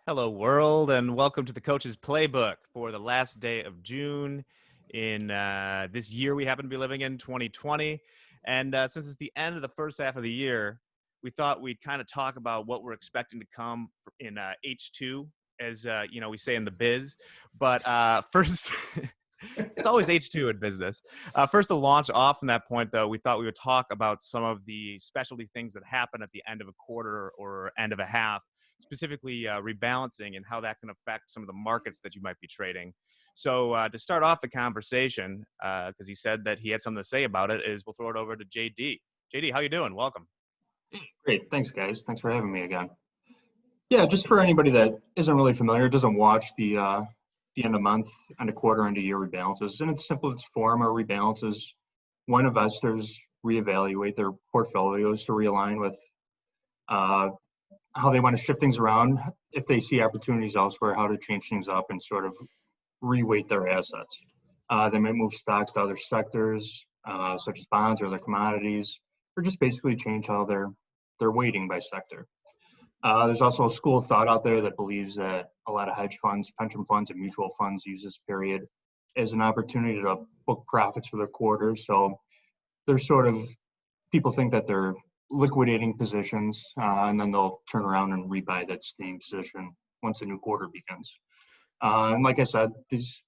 Hello, world, and welcome to the Coach's Playbook for the last day of June in this year we happen to be living in, 2020. And since it's the end of the first half of the year, we thought we'd kind of talk about what we're expecting to come in H2, as we say in the biz. But first, it's always H2 in business. First, to launch off from that point, though, we thought we would talk about some of the specialty things that happen at the end of a quarter or end of a half, specifically rebalancing and how that can affect some of the markets that you might be trading. So to start off the conversation, because he said that he had something to say about it, is we'll throw it over to JD. JD, how you doing? Welcome. Great. Thanks, guys. Thanks for having me again. Yeah, just for anybody that isn't really familiar, doesn't watch the end of month, end of quarter, end of year rebalances. In its simplest form, are rebalances when investors reevaluate their portfolios to realign with how they want to shift things around, if they see opportunities elsewhere, how to change things up and sort of reweight their assets. They might move stocks to other sectors, such as bonds or other commodities, or just basically change how they're weighting by sector. There's also a school of thought out there that believes that a lot of hedge funds, pension funds, and mutual funds use this period as an opportunity to book profits for their quarter. So they're people think that they're liquidating positions, and then they'll turn around and rebuy that same position once a new quarter begins. And like I said, these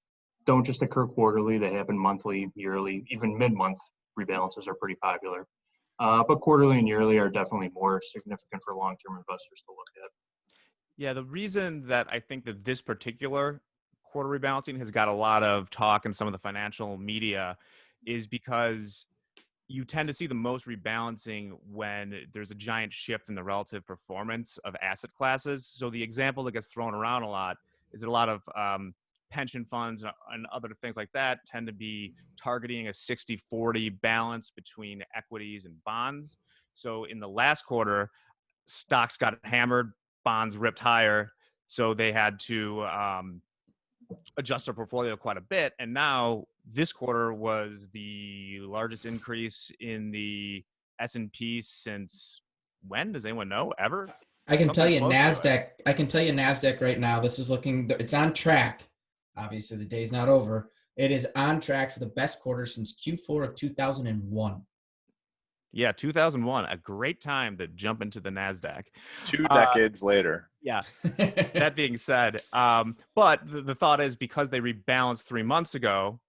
don't just occur quarterly, they happen monthly, yearly, even mid-month rebalances are pretty popular. But quarterly and yearly are definitely more significant for long-term investors to look at. Yeah, the reason that I think that this particular quarter rebalancing has got a lot of talk in some of the financial media is because you tend to see the most rebalancing when there's a giant shift in the relative performance of asset classes. So the example that gets thrown around a lot is that a lot of pension funds and other things like that tend to be targeting a 60-40 balance between equities and bonds. So in the last quarter, stocks got hammered, bonds ripped higher. So they had to adjust their portfolio quite a bit. And now this quarter was the largest increase in the S&P since when? Does anyone know? Ever? I can tell Something you close to it. Nasdaq. I can tell you Nasdaq right now. This is it's on track. Obviously, the day's not over. It is on track for the best quarter since Q4 of 2001. Yeah, 2001, a great time to jump into the Nasdaq. 2 decades later. Yeah. That being said, but the thought is because they rebalanced 3 months ago,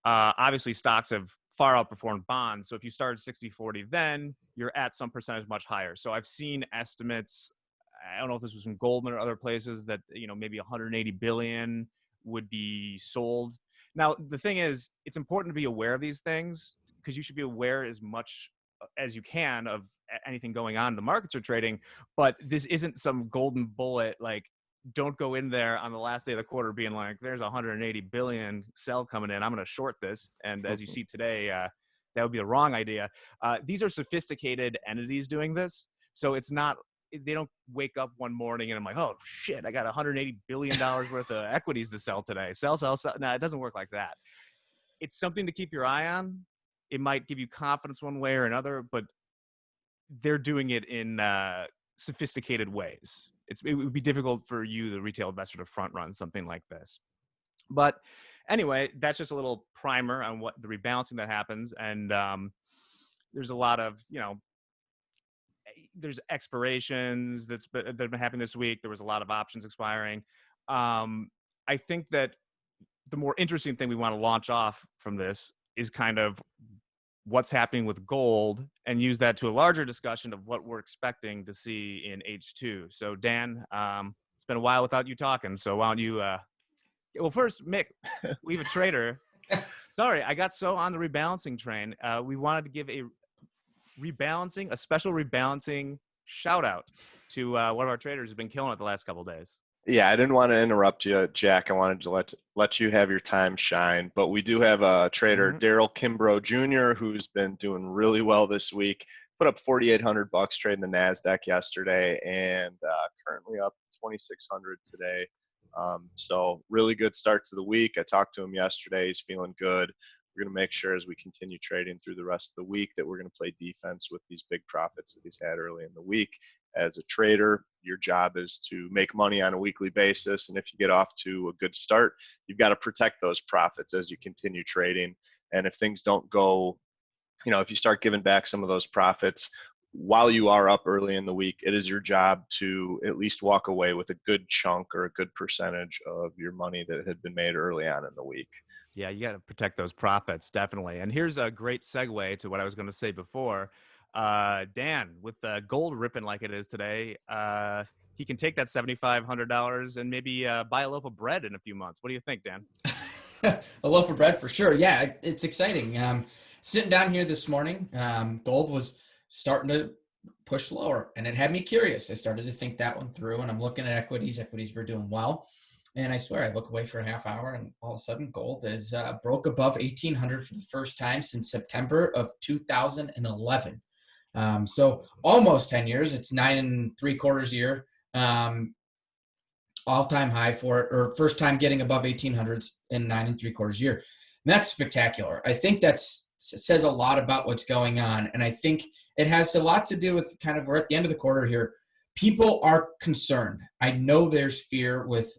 obviously stocks have far outperformed bonds. So if you started 60-40 then, you're at some percentage much higher. So I've seen estimates, I don't know if this was from Goldman or other places, that maybe 180 billion would be sold. Now, the thing is, it's important to be aware of these things because you should be aware as much as you can of anything going on in the markets are trading, but this isn't some golden bullet, like don't go in there on the last day of the quarter being like, there's 180 billion sell coming in, I'm going to short this. And as you see today, that would be the wrong idea. These are sophisticated entities doing this. So it's not, they don't wake up one morning and I'm like, oh shit, I got $180 billion worth of equities to sell today. Sell. No, it doesn't work like that. It's something to keep your eye on. It might give you confidence one way or another, but they're doing it in sophisticated ways. It would be difficult for you, the retail investor, to front run something like this. But anyway, that's just a little primer on what the rebalancing that happens. And there's a lot of, there's expirations that have been happening this week. There was a lot of options expiring. I think that the more interesting thing we want to launch off from this is kind of what's happening with gold and use that to a larger discussion of what we're expecting to see in H2. So Dan, it's been a while without you talking. So why don't you, well, first, Mick, we have a trader. Sorry, I got so on the rebalancing train. We wanted to give a special rebalancing shout out to one of our traders who's been killing it the last couple of days. Yeah, I didn't want to interrupt you, Jack. I wanted to let you have your time shine. But we do have a trader, Daryl Kimbrough Jr., who's been doing really well this week. Put up $4,800 trading the Nasdaq yesterday, and currently up 2,600 today. So really good start to the week. I talked to him yesterday. He's feeling good. we're going to make sure as we continue trading through the rest of the week that we're going to play defense with these big profits that he's had early in the week. As a trader, your job is to make money on a weekly basis. And if you get off to a good start, you've got to protect those profits as you continue trading. And if things don't go, if you start giving back some of those profits while you are up early in the week, it is your job to at least walk away with a good chunk or a good percentage of your money that had been made early on in the week. Yeah, you got to protect those profits, definitely. And here's a great segue to what I was going to say before. Dan, with gold ripping like it is today, he can take that $7,500 and maybe buy a loaf of bread in a few months. What do you think, Dan? A loaf of bread for sure. Yeah, it's exciting. Sitting down here this morning, gold was starting to push lower, and it had me curious. I started to think that one through, and I'm looking at equities. Equities were doing well. And I swear, I look away for a half hour, and all of a sudden, gold is broke above 1,800 for the first time since September of 2011. So almost 10 years. It's 9 3/4 year. All-time high for it, or first time getting above 1,800s in 9 3/4 year. And that's spectacular. I think says a lot about what's going on, and I think it has a lot to do with kind of we're at the end of the quarter here. People are concerned. I know there's fear with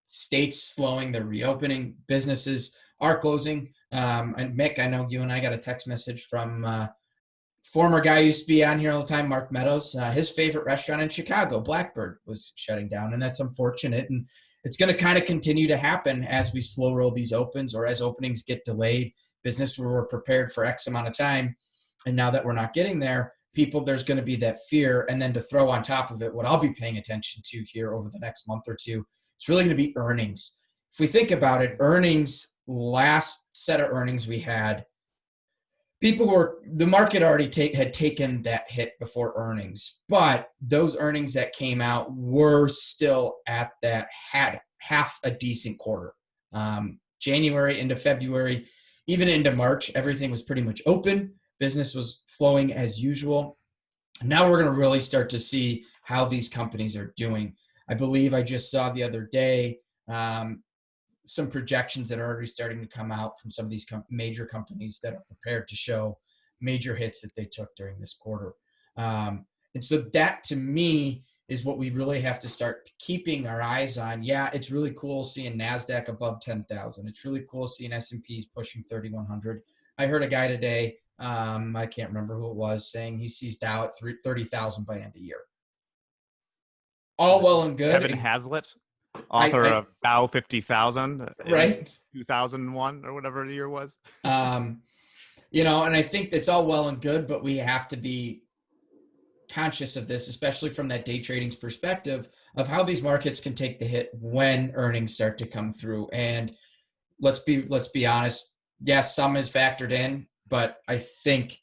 states slowing their reopening, businesses are closing. And Mick, I know you and I got a text message from former guy who used to be on here all the time, Mark Meadows. His favorite restaurant in Chicago, Blackbird, was shutting down, and that's unfortunate. And it's going to kind of continue to happen as we slow roll these opens or as openings get delayed. Business where we're prepared for X amount of time, and now that we're not getting there, there's going to be that fear. And then to throw on top of it, what I'll be paying attention to here over the next month or two, it's really going to be earnings. If we think about it, last set of earnings we had, the market already had taken that hit before earnings, but those earnings that came out were still at that, had half a decent quarter. January into February, even into March, everything was pretty much open. Business was flowing as usual. Now we're going to really start to see how these companies are doing. I believe I just saw the other day some projections that are already starting to come out from some of these major companies that are prepared to show major hits that they took during this quarter. And so that, to me, is what we really have to start keeping our eyes on. Yeah, it's really cool seeing Nasdaq above 10,000. It's really cool seeing S&Ps pushing 3,100. I heard a guy today, I can't remember who it was, saying he sees Dow at 30,000 by end of year. All well and good. Kevin Hazlitt, author of Dow 50,000, right? 2001 or whatever the year was. And I think that's all well and good, but we have to be conscious of this, especially from that day trading's perspective of how these markets can take the hit when earnings start to come through. And let's be honest. Yes, some is factored in, but I think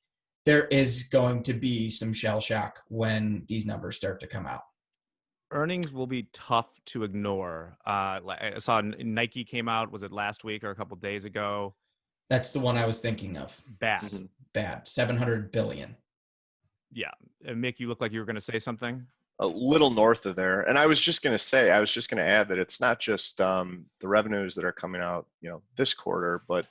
there is going to be some shell shock when these numbers start to come out. Earnings will be tough to ignore. I saw Nike came out, was it last week or a couple days ago? That's the one I was thinking of. Bad. Bad. 700 billion. Yeah. Mick, you look like you were going to say something. A little north of there. And I was just going to add that it's not just the revenues that are coming out, this quarter, but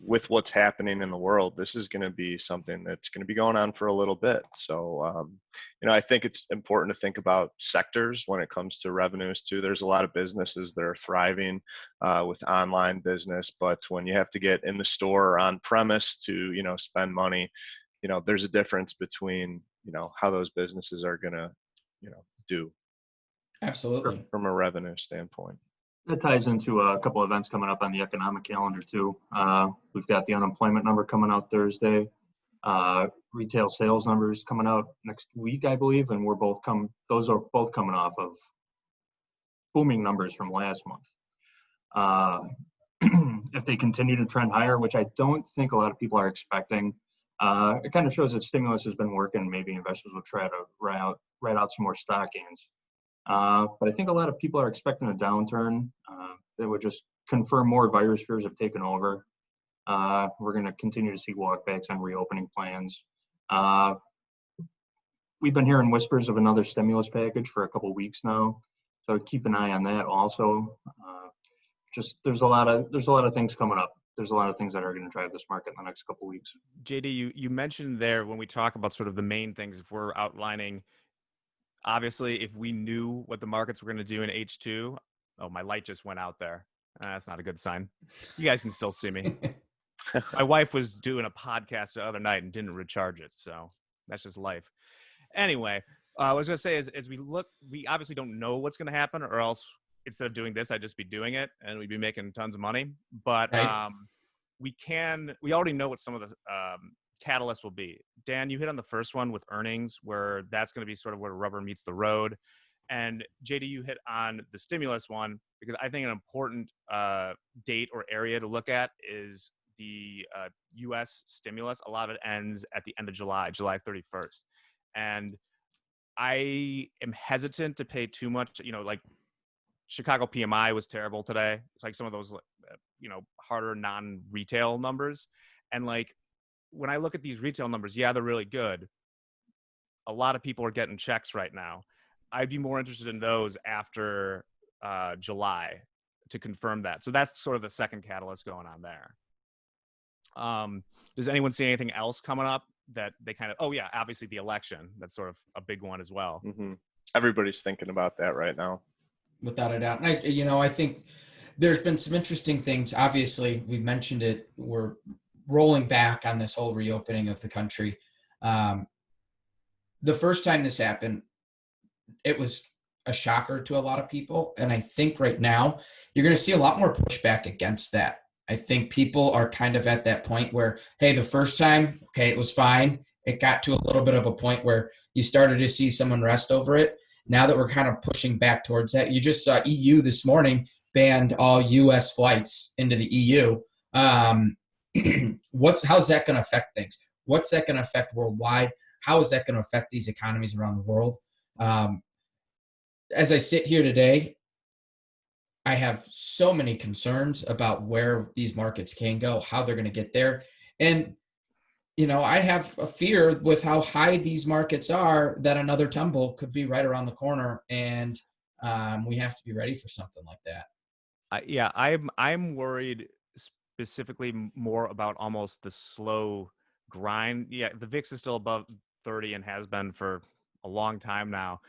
with what's happening in the world, this is going to be something that's going to be going on for a little bit. So, I think it's important to think about sectors when it comes to revenues too. There's a lot of businesses that are thriving with online business, but when you have to get in the store or on premise to, spend money, there's a difference between, how those businesses are going to, do. Absolutely. From a revenue standpoint. That ties into a couple events coming up on the economic calendar too. We've got the unemployment number coming out Thursday. Retail sales numbers coming out next week, I believe, and those are both coming off of booming numbers from last month. If they continue to trend higher, which I don't think a lot of people are expecting, it kind of shows that stimulus has been working. Maybe investors will try to write out some more stock gains. But I think a lot of people are expecting a downturn that would just confirm more virus fears have taken over. We're going to continue to see walkbacks on reopening plans. We've been hearing whispers of another stimulus package for a couple of weeks now, so keep an eye on that also. There's a lot of things coming up. there's a lot of things that are going to drive this market in the next couple of weeks. JD, you mentioned there when we talk about sort of the main things, if we're outlining, obviously, if we knew what the markets were going to do in H2, oh, my light just went out there. That's not a good sign. You guys can still see me. My wife was doing a podcast the other night and didn't recharge it, so that's just life. Anyway, I was going to say, as we look, we obviously don't know what's going to happen, or else instead of doing this, I'd just be doing it, and we'd be making tons of money. But Right. we already know what some of the catalysts will be. Dan, you hit on the first one with earnings, where that's going to be sort of where rubber meets the road. And JD, you hit on the stimulus one, because I think an important date or area to look at is the U.S. stimulus. A lot of it ends at the end of July 31st. And I am hesitant to pay too much, like Chicago PMI was terrible today. It's like some of those, harder non-retail numbers. And like, when I look at these retail numbers, yeah, they're really good. A lot of people are getting checks right now. I'd be more interested in those after July to confirm that. So that's sort of the second catalyst going on there. Does anyone see anything else coming up that they kind of, oh yeah, obviously the election, that's sort of a big one as well. Mm-hmm. Everybody's thinking about that right now. Without a doubt. And I think there's been some interesting things. Obviously, we mentioned it. We're rolling back on this whole reopening of the country. The first time this happened, it was a shocker to a lot of people. And I think right now you're going to see a lot more pushback against that. I think people are kind of at that point where, hey, the first time, okay, it was fine. It got to a little bit of a point where you started to see some unrest over it. Now that we're kind of pushing back towards that, you just saw EU this morning banned all U.S. flights into the EU. How's that going to affect things? What's that going to affect worldwide? How is that going to affect these economies around the world? As I sit here today, I have so many concerns about where these markets can go, how they're going to get there. And, I have a fear with how high these markets are that another tumble could be right around the corner. And we have to be ready for something like that. I'm worried specifically more about almost the slow grind. Yeah, the VIX is still above 30 and has been for a long time now.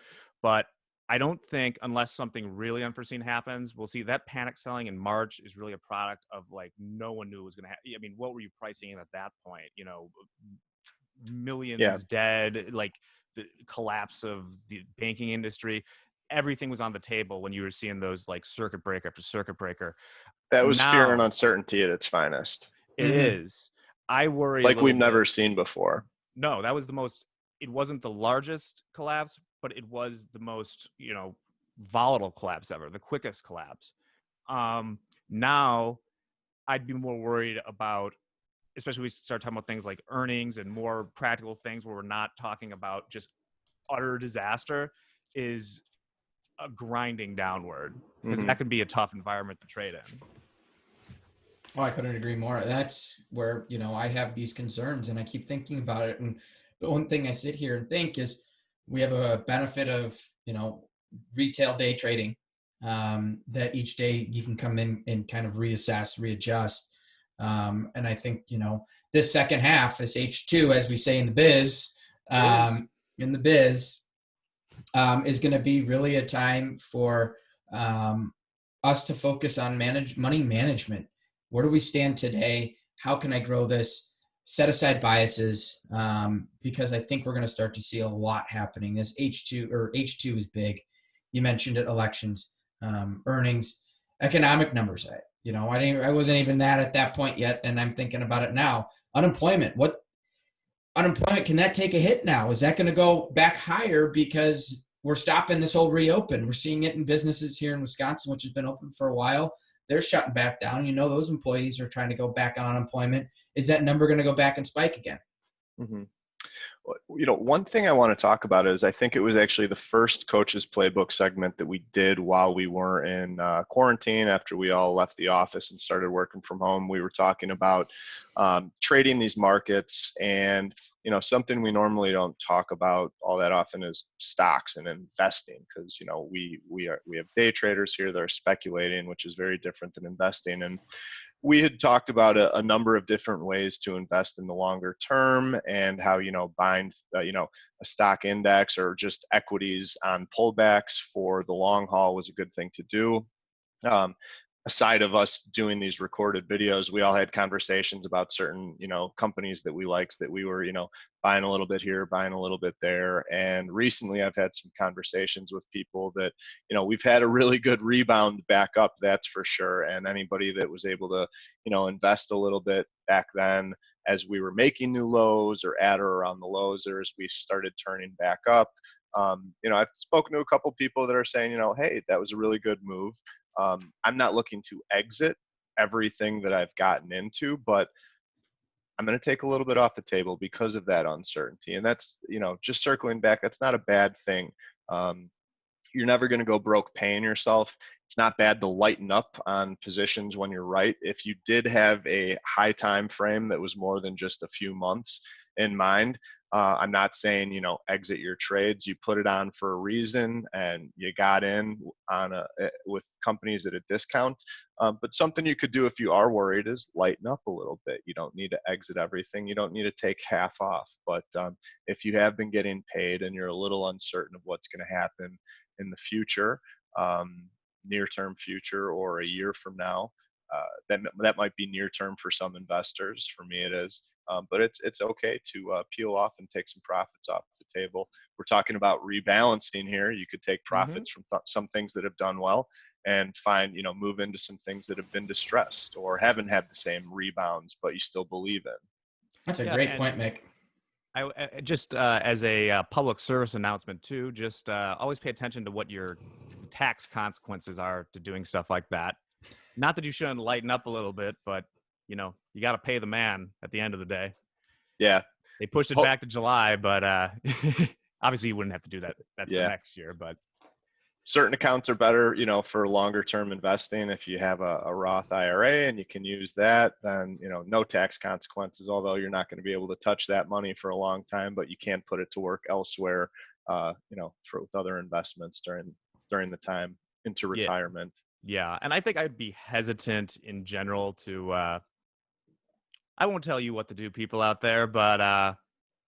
But I don't think, unless something really unforeseen happens, we'll see that panic selling in March is really a product of like no one knew it was going to happen. I mean, what were you pricing in at that point? Millions dead, like the collapse of the banking industry. Everything was on the table when you were seeing those like circuit breaker after circuit breaker. That was fear and uncertainty at its finest. It is. I worry like we've never seen before. No, that was the most. It wasn't the largest collapse, but it was the most, volatile collapse ever, the quickest collapse. Now I'd be more worried about, especially when we start talking about things like earnings and more practical things where we're not talking about just utter disaster, is a grinding downward, because that can be a tough environment to trade in. Oh, I couldn't agree more. That's where, I have these concerns and I keep thinking about it. And the one thing I sit here and think is we have a benefit of, retail day trading, that each day you can come in and kind of reassess, readjust. And I think, this second half, this H2, as we say in the biz, is going to be really a time for us to focus on money management. Where do we stand today? How can I grow this? Set aside biases, because I think we're going to start to see a lot happening. This H2 is big. You mentioned it: elections, earnings, economic numbers. I wasn't even at that point yet, and I'm thinking about it now. Unemployment. What unemployment, can that take a hit now? Is that going to go back higher because we're stopping this whole reopen? We're seeing it in businesses here in Wisconsin, which has been open for a while. They're shutting back down. Those employees are trying to go back on unemployment. Is that number going to go back and spike again? Mm-hmm. One thing I want to talk about is I think it was actually the first Coach's Playbook segment that we did while we were in quarantine, after we all left the office and started working from home. We were talking about trading these markets, and something we normally don't talk about all that often is stocks and investing, because we have day traders here that are speculating, which is very different than investing. And we had talked about a number of different ways to invest in the longer term, and how, buying, a stock index or just equities on pullbacks for the long haul was a good thing to do. Aside of us doing these recorded videos, we all had conversations about certain, companies that we liked, that we were, buying a little bit here, buying a little bit there. And recently I've had some conversations with people that, we've had a really good rebound back up, that's for sure. And anybody that was able to, invest a little bit back then as we were making new lows, or at or around the lows, or as we started turning back up, I've spoken to a couple people that are saying, hey, that was a really good move. I'm not looking to exit everything that I've gotten into, but I'm going to take a little bit off the table because of that uncertainty. And that's, just circling back, that's not a bad thing. You're never going to go broke paying yourself. It's not bad to lighten up on positions when you're right. If you did have a high time frame that was more than just a few months in mind, I'm not saying, exit your trades. You put it on for a reason, and you got in on with companies at a discount. But something you could do if you are worried is lighten up a little bit. You don't need to exit everything. You don't need to take half off. But if you have been getting paid and you're a little uncertain of what's going to happen in the future, near-term future, or a year from now, that might be near-term for some investors. For me, it is. But it's okay to peel off and take some profits off the table. We're talking about rebalancing here. You could take profits from some things that have done well, and move into some things that have been distressed or haven't had the same rebounds, but you still believe in. That's a great point, Mick. I just as a public service announcement too, just always pay attention to what your tax consequences are to doing stuff like that. Not that you shouldn't lighten up a little bit, but you got to pay the man at the end of the day. Yeah. They pushed it back to July, but obviously you wouldn't have to do that. That's the next year, but certain accounts are better, for longer term investing. If you have a Roth IRA and you can use that, then, no tax consequences, although you're not going to be able to touch that money for a long time, but you can put it to work elsewhere, with other investments during the time into retirement. Yeah. And I think I'd be hesitant in general to, I won't tell you what to do, people out there, but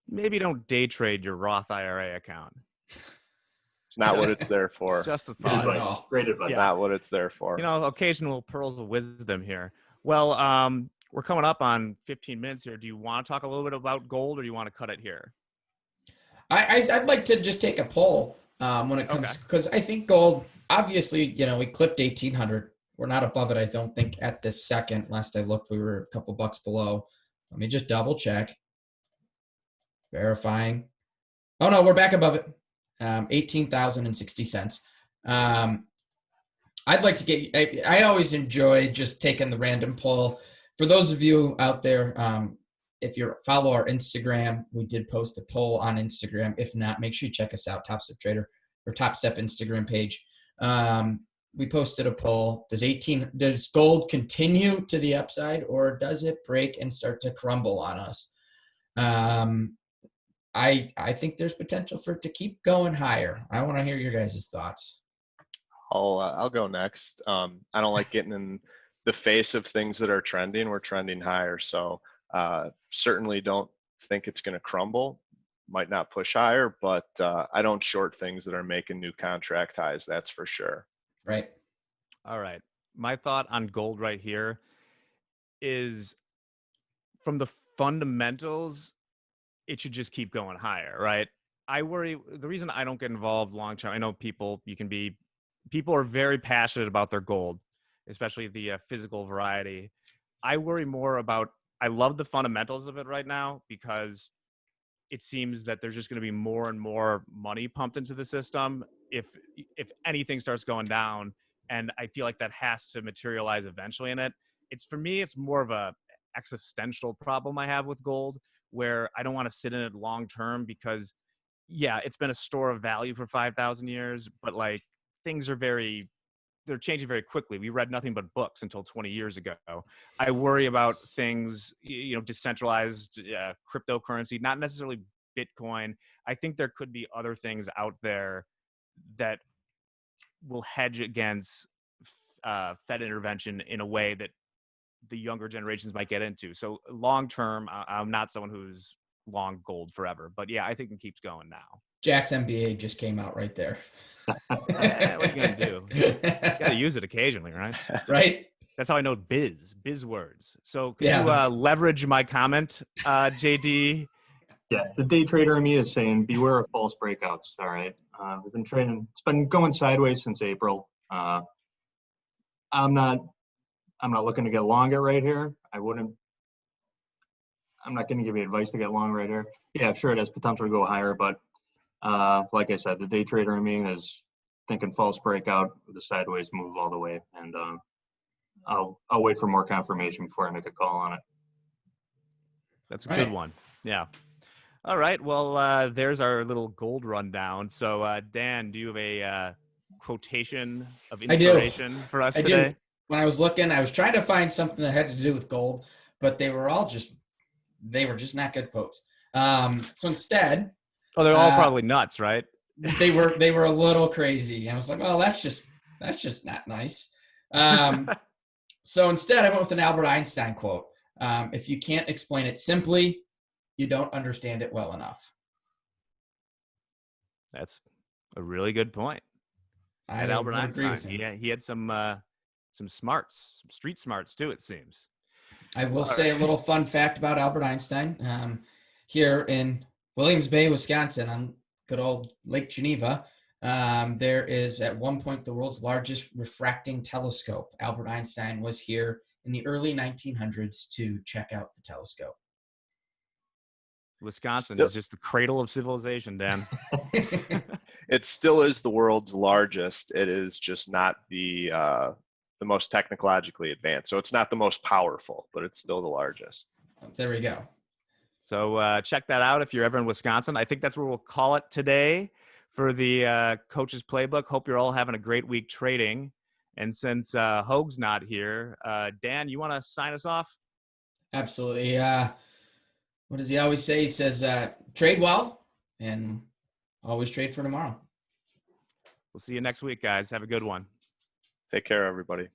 maybe don't day trade your Roth IRA account. It's not what it's there for. Just a Great thought. advice. Great advice. Yeah. Not what it's there for. Occasional pearls of wisdom here. Well, we're coming up on 15 minutes here. Do you want to talk a little bit about gold, or do you want to cut it here? I'd like to just take a poll when it comes, because I think gold, obviously, we clipped 1,800. We're not above it, I don't think, at this second. Last I looked, we were a couple bucks below. Let me just double check. Verifying. Oh, no, we're back above it. 18,060 cents. I'd like to I always enjoy just taking the random poll. For those of you out there, if you follow our Instagram, we did post a poll on Instagram. If not, make sure you check us out, Top Step Trader or Top Step Instagram page. We posted a poll. Does gold continue to the upside, or does it break and start to crumble on us? I think there's potential for it to keep going higher. I want to hear your guys' thoughts. I'll go next. I don't like getting in the face of things that are trending. We're trending higher, so certainly don't think it's going to crumble. Might not push higher, but I don't short things that are making new contract highs. That's for sure. Right. All right. My thought on gold right here is, from the fundamentals, it should just keep going higher, right? I worry, the reason I don't get involved long term, I know people are very passionate about their gold, especially the physical variety. I worry more about, I love the fundamentals of it right now, because it seems that there's just going to be more and more money pumped into the system if anything starts going down, and I feel like that has to materialize eventually in it. For me, it's more of a existential problem I have with gold, where I don't want to sit in it long term, because it's been a store of value for 5,000 years, but like things are they're changing very quickly. We read nothing but books until 20 years ago. I worry about things, decentralized cryptocurrency, not necessarily Bitcoin. I think there could be other things out there that will hedge against Fed intervention in a way that the younger generations might get into. So long term, I'm not someone who's long gold forever, but yeah, I think it keeps going now. Jack's MBA just came out right there. What are you gonna do? You gotta use it occasionally, right? Right? That's how I know biz words. So could Yeah. you leverage my comment, JD? Yeah, the day trader in me is saying beware of false breakouts. All right, we've been trading. It's been going sideways since April. I'm not looking to get long it right here. I'm not going to give you advice to get long right here. Yeah, sure, it has potential to go higher, but like I said, the day trader in me is thinking false breakout with a sideways move all the way, and I'll wait for more confirmation before I make a call on it. That's a good one. Yeah. All right. Well, there's our little gold rundown. So, Dan, do you have a quotation of inspiration for us today? Do. When I was looking, I was trying to find something that had to do with gold, but they were just not good quotes. So instead, they're all probably nuts, right? They were a little crazy. And I was like, oh, that's just not nice. So instead, I went with an Albert Einstein quote. If you can't explain it simply, you don't understand it well enough. That's a really good point. And Albert Einstein, he had some smarts, some street smarts too, it seems. I will say a little fun fact about Albert Einstein. Here in Williams Bay, Wisconsin, on good old Lake Geneva, there is at one point the world's largest refracting telescope. Albert Einstein was here in the early 1900s to check out the telescope. Wisconsin is just the cradle of civilization, Dan. It still is the world's largest. It is just not the most technologically advanced. So it's not the most powerful, but it's still the largest. There we go. So check that out if you're ever in Wisconsin. I think that's where we'll call it today for the Coach's Playbook. Hope you're all having a great week trading. And since Hoag's not here, Dan, you want to sign us off? Absolutely. What does he always say? He says, trade well and always trade for tomorrow. We'll see you next week, guys. Have a good one. Take care, everybody.